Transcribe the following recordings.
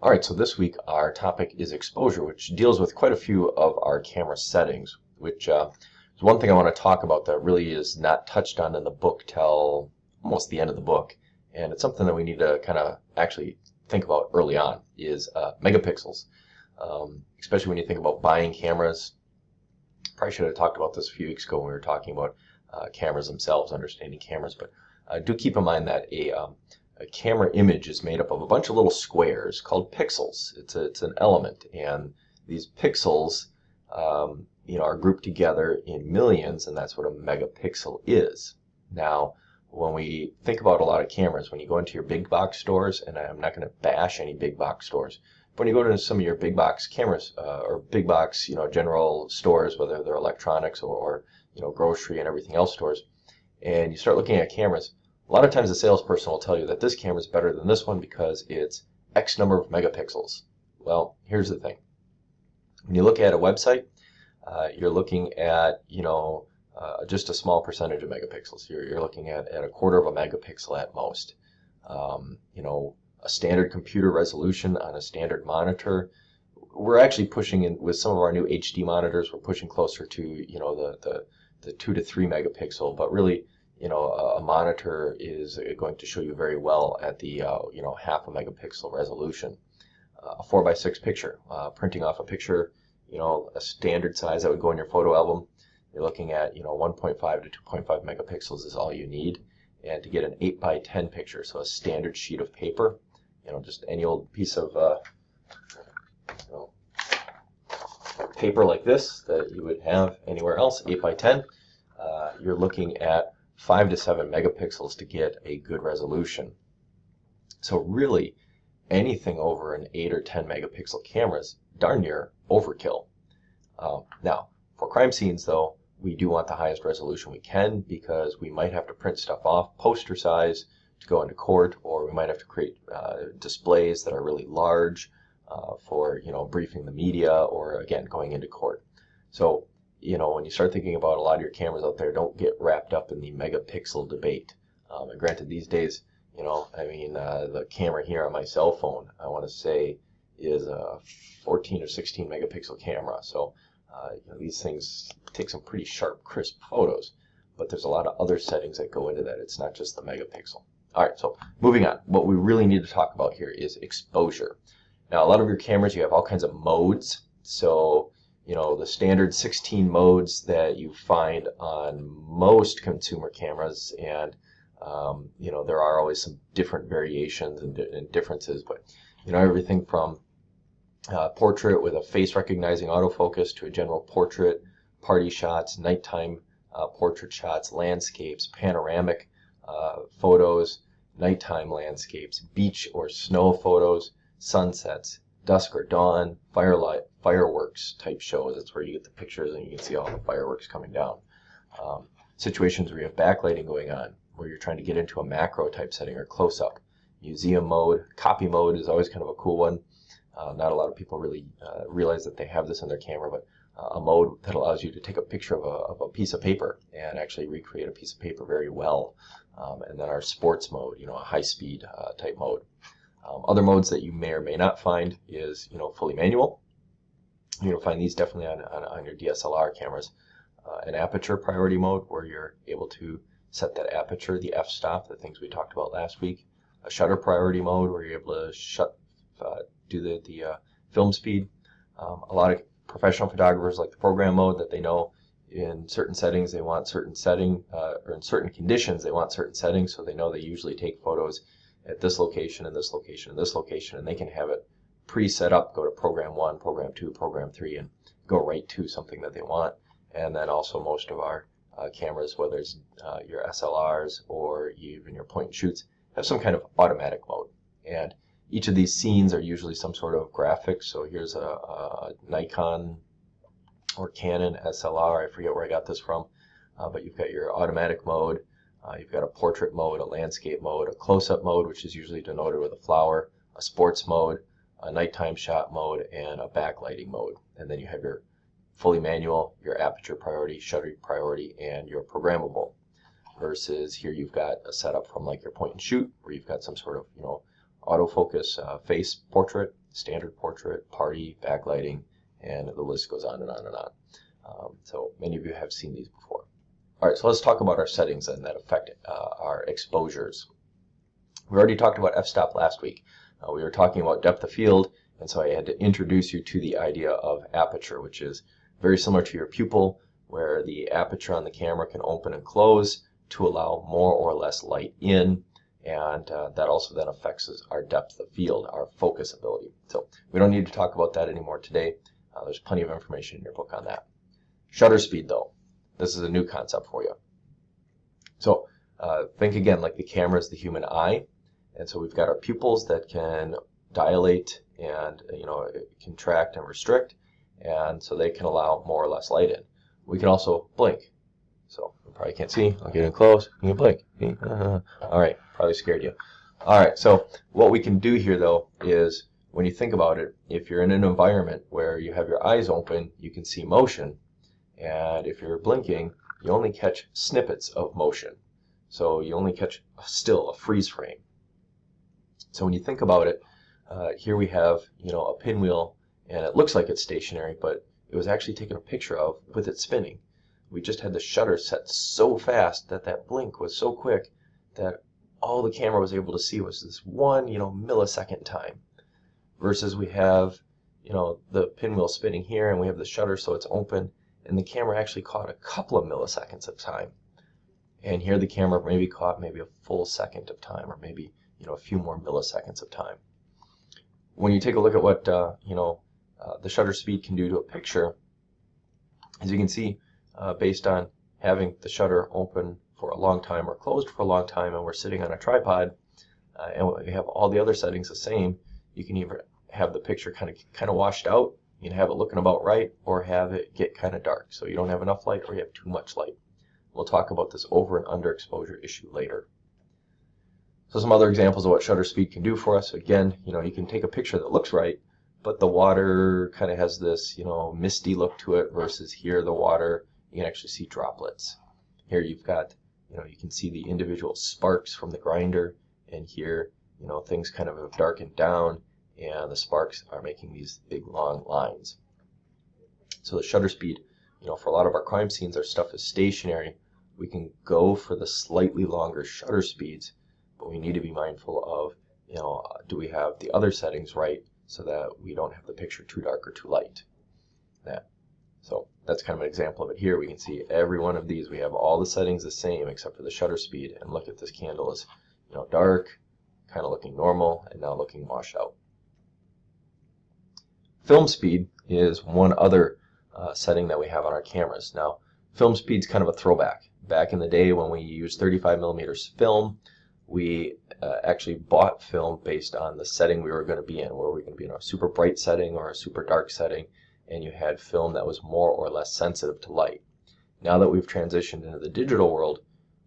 All right, so this week our topic is exposure, which deals with quite a few of our camera settings, which is one thing I want to talk about that really is not touched on in the book till almost the end of the book. And it's something that we need to kind of actually think about early on is megapixels, especially when you think about buying cameras. Probably should have talked about this a few weeks ago when we were talking about cameras themselves, understanding cameras, but do keep in mind that a camera image is made up of a bunch of little squares called pixels. It's an element, and these pixels are grouped together in millions, and that's what a megapixel is. Now, when we think about a lot of cameras, when you go into your big box stores, and I'm not going to bash any big box stores, but when you go to some of your big box cameras or big box general stores, whether they're electronics or grocery and everything else stores, and you start looking at cameras, a lot of times the salesperson will tell you that this camera is better than this one because it's X number of megapixels. Well, here's the thing. When you look at a website, you're looking at, just a small percentage of megapixels. You're looking at a quarter of a megapixel at most. A standard computer resolution on a standard monitor. We're actually pushing in with some of our new HD monitors. We're pushing closer to, the 2 to 3 megapixel, but really, a monitor is going to show you very well at the half a megapixel resolution. A 4:6 picture, printing off a picture, a standard size that would go in your photo album. You're looking at 1.5 to 2.5 megapixels is all you need, and to get an 8:10 picture, so a standard sheet of paper, just any old piece of paper like this that you would have anywhere else, 8:10. You're looking at 5 to 7 megapixels to get a good resolution. So really, anything over an 8 or 10 megapixel camera is darn near overkill. Now, for crime scenes, though, we do want the highest resolution we can because we might have to print stuff off poster size to go into court, or we might have to create displays that are really large for briefing the media, or again going into court. So when you start thinking about a lot of your cameras out there, don't get wrapped up in the megapixel debate. And granted, these days, the camera here on my cell phone, I want to say, is a 14 or 16 megapixel camera. So these things take some pretty sharp, crisp photos. But there's a lot of other settings that go into that. It's not just the megapixel. All right, so moving on. What we really need to talk about here is exposure. Now, a lot of your cameras, you have all kinds of modes. So the standard 16 modes that you find on most consumer cameras, and there are always some different variations and differences, but everything from portrait with a face recognizing autofocus to a general portrait, party shots, nighttime portrait shots, landscapes, panoramic photos, nighttime landscapes, beach or snow photos, sunsets, dusk or dawn, fireworks type shows. That's where you get the pictures and you can see all the fireworks coming down. Situations where you have backlighting going on, where you're trying to get into a macro type setting or close-up. Museum mode, copy mode is always kind of a cool one. Not a lot of people really realize that they have this in their camera, but a mode that allows you to take a picture of a piece of paper and actually recreate a piece of paper very well. And then our sports mode, a high-speed type mode. Other modes that you may or may not find is, fully manual. You'll find these definitely on your DSLR cameras. An aperture priority mode, where you're able to set that aperture, the f-stop, the things we talked about last week. A shutter priority mode, where you're able to do the film speed. A lot of professional photographers like the program mode, that they know in certain settings they want certain setting, or in certain conditions they want certain settings, so they know they usually take photos at this location and this location and this location, and they can have it pre-set up, go to program 1, program 2, program 3, and go right to something that they want. And then also most of our cameras, whether it's your SLRs or even your point and shoots, have some kind of automatic mode. And each of these scenes are usually some sort of graphics. So here's a Nikon or Canon SLR, I forget where I got this from, but you've got your automatic mode, you've got a portrait mode, a landscape mode, a close-up mode, which is usually denoted with a flower, a sports mode, a nighttime shot mode, and a backlighting mode. And then you have your fully manual, your aperture priority, shutter priority, and your programmable. Versus here you've got a setup from like your point and shoot, where you've got some sort of autofocus face portrait, standard portrait, party, backlighting, and the list goes on and on and on. So many of you have seen these before. All right, so let's talk about our settings and that affect our exposures. We already talked about f-stop last week. We were talking about depth of field, and so I had to introduce you to the idea of aperture, which is very similar to your pupil, where the aperture on the camera can open and close to allow more or less light in, and that also then affects our depth of field, our focus ability. So we don't need to talk about that anymore today. There's plenty of information in your book on that. Shutter speed, though. This is a new concept for you. So think again like the camera is the human eye, and so we've got our pupils that can dilate and contract and restrict, and so they can allow more or less light in. We can also blink. So you probably can't see. I'll get in close. You can blink. All right, probably scared you. All right, so what we can do here though is, when you think about it, if you're in an environment where you have your eyes open, you can see motion, and if you're blinking, you only catch snippets of motion. So you only catch a freeze frame. So when you think about it, here we have a pinwheel, and it looks like it's stationary, but it was actually taken a picture of with it spinning. We just had the shutter set so fast that that blink was so quick that all the camera was able to see was this 1 millisecond time. Versus we have the pinwheel spinning here, and we have the shutter so it's open, and the camera actually caught a couple of milliseconds of time. And here the camera maybe caught a full second of time, or maybe a few more milliseconds of time. When you take a look at what the shutter speed can do to a picture, as you can see, based on having the shutter open for a long time or closed for a long time, and we're sitting on a tripod, and we have all the other settings the same, you can either have the picture kind of washed out, you can have it looking about right, or have it get kind of dark, so you don't have enough light or you have too much light. We'll talk about this over and under exposure issue later. So some other examples of what shutter speed can do for us. Again, you can take a picture that looks right, but the water kind of has this, misty look to it, versus here the water, you can actually see droplets. Here you've got, you can see the individual sparks from the grinder, and here, things kind of have darkened down, and the sparks are making these big long lines. So the shutter speed, for a lot of our crime scenes, our stuff is stationary. We can go for the slightly longer shutter speeds, but we need to be mindful of, do we have the other settings right so that we don't have the picture too dark or too light. So that's kind of an example of it here. We can see every one of these. We have all the settings the same except for the shutter speed, and look at this candle is dark, kind of looking normal, and now looking washed out. Film speed is one other setting that we have on our cameras. Now, film speed's kind of a throwback. Back in the day when we used 35mm film, we actually bought film based on the setting we were going to be in, where we were going to be in a super bright setting or a super dark setting, and you had film that was more or less sensitive to light. Now that we've transitioned into the digital world,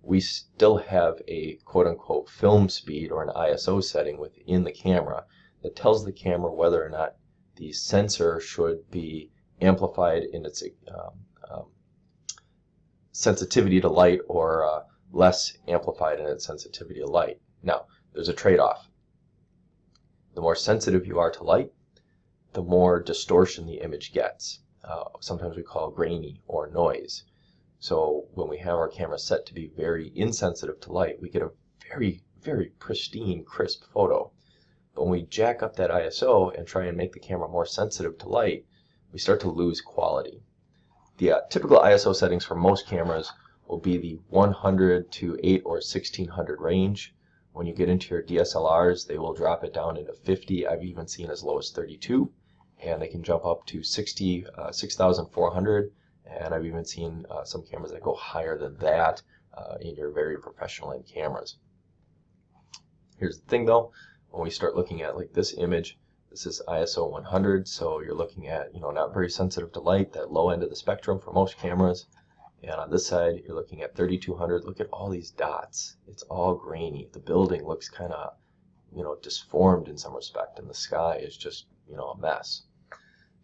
we still have a quote-unquote film speed or an ISO setting within the camera that tells the camera whether or not the sensor should be amplified in its sensitivity to light, or less amplified in its sensitivity to light. Now, there's a trade-off. The more sensitive you are to light, the more distortion the image gets. Sometimes we call it grainy or noise. So when we have our camera set to be very insensitive to light, we get a very, very pristine, crisp photo. But when we jack up that ISO and try and make the camera more sensitive to light, we start to lose quality. The typical ISO settings for most cameras will be the 100 to 8 or 1600 range. When you get into your DSLRs, they will drop it down into 50. I've even seen as low as 32, and they can jump up to 6,400, and I've even seen some cameras that go higher than that in your very professional end cameras. Here's the thing though, when we start looking at like this image, this is ISO 100, so you're looking at not very sensitive to light, that low end of the spectrum for most cameras. And on this side, you're looking at 3200. Look at all these dots. It's all grainy. The building looks kind of, disformed in some respect, and the sky is just, a mess.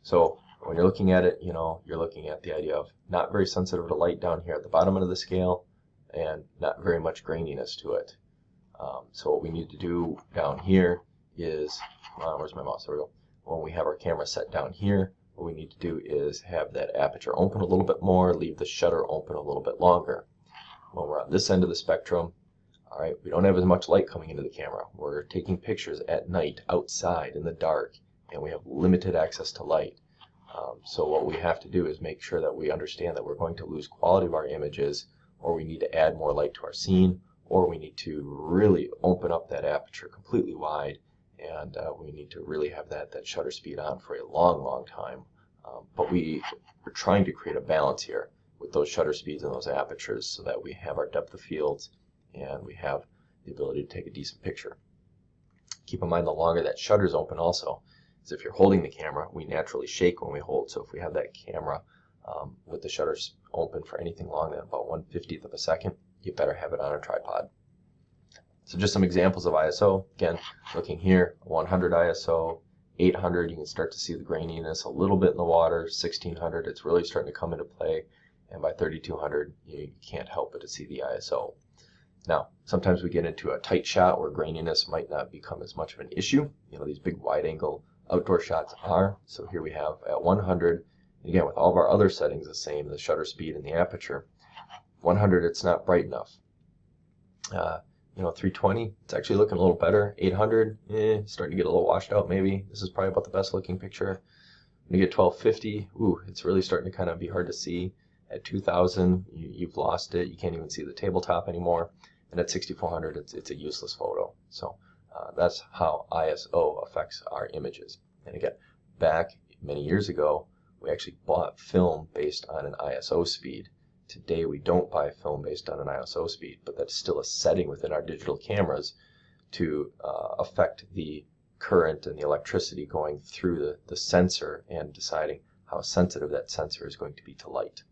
So when you're looking at it, you're looking at the idea of not very sensitive to light down here at the bottom end of the scale, and not very much graininess to it. So what we need to do down here is, where's my mouse? There we go. When we have our camera set down here, what we need to do is have that aperture open a little bit more, leave the shutter open a little bit longer. When we're on this end of the spectrum, all right, we don't have as much light coming into the camera. We're taking pictures at night, outside, in the dark, and we have limited access to light. So what we have to do is make sure that we understand that we're going to lose quality of our images, or we need to add more light to our scene, or we need to really open up that aperture completely wide, and we need to really have that shutter speed on for a long time. But we're trying to create a balance here with those shutter speeds and those apertures so that we have our depth of fields and we have the ability to take a decent picture. Keep in mind, the longer that shutter's open also, is if you're holding the camera, we naturally shake when we hold. So if we have that camera with the shutters open for anything longer than about 1/50th of a second, you better have it on a tripod. So just some examples of ISO. Again, looking here, 100 ISO, 800, you can start to see the graininess a little bit in the water. 1600, it's really starting to come into play. And by 3200, you can't help but to see the ISO. Now, sometimes we get into a tight shot where graininess might not become as much of an issue. You know, these big wide angle outdoor shots are. So here we have at 100, again, with all of our other settings the same, the shutter speed and the aperture. 100, it's not bright enough. 320, it's actually looking a little better. 800, starting to get a little washed out maybe. This is probably about the best looking picture. When you get 1250, it's really starting to kind of be hard to see. At 2000, you've lost it. You can't even see the tabletop anymore. And at 6400, it's a useless photo. So that's how ISO affects our images. And again, back many years ago, we actually bought film based on an ISO speed. Today, we don't buy film based on an ISO speed, but that's still a setting within our digital cameras to affect the current and the electricity going through the sensor and deciding how sensitive that sensor is going to be to light.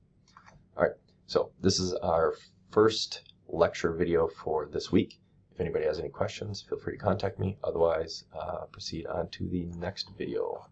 All right, so this is our first lecture video for this week. If anybody has any questions, feel free to contact me. Otherwise, proceed on to the next video.